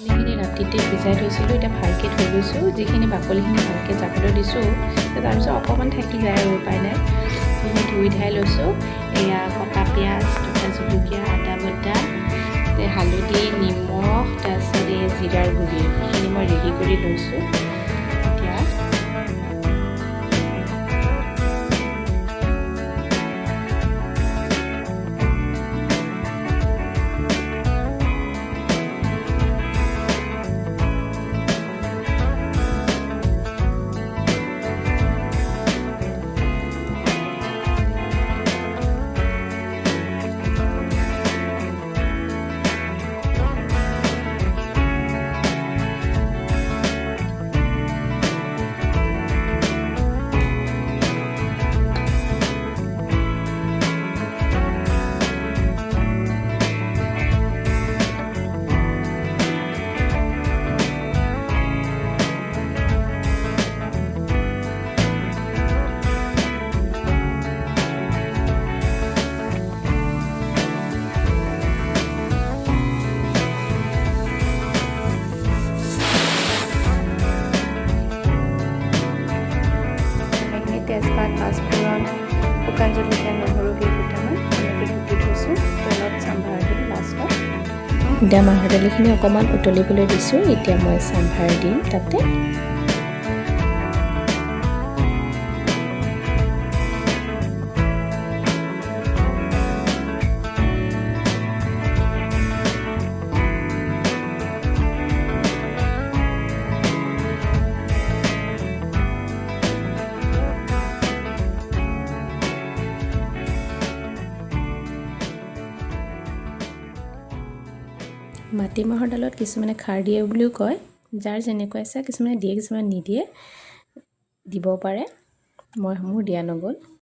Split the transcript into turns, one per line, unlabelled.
এইখিনি ৰাতিতে ভিজাই থৈছিলোঁ, এতিয়া ভালকৈ ধুই লৈছোঁ। যিখিনি বাকলিখিনি ভালকৈ যাবলৈ দিছোঁ, তাৰপিছত অকণমান থাকি যায় আৰু উপায় নাই। সেইখিনি ধুই ধাই লৈছোঁ। এয়া কটা পিঁয়াজ, দুটা জলকীয়া, আদা বটা, হালধি, নিমখ, তাৰপিছত এই জিৰাৰ গুড়ি, সেইখিনি মই ৰেডি কৰি লৈছোঁ। এতিয়া তেজপাত, পাঁচফোৰণ, শুকান জলকীয়া, নহৰু কেইফুটামান এনেকৈ কুটি থৈছোঁ। তেলত চাম্ভাৰ দিম লাষ্টত। এতিয়া মাহৰ দালিখিনি অকণমান উতলিবলৈ দিছোঁ। এতিয়া মই চাম্ভাৰ দিম তাতে। মাটিমাহৰ দালত কিছুমানে খাৰ দিয়ে বুলিও কয়। যাৰ যেনেকুৱা ইচ্ছা, কিছুমানে দিয়ে কিছুমানে নিদিয়ে, দিব পাৰে। মোৰ দিয়া নগ'ল।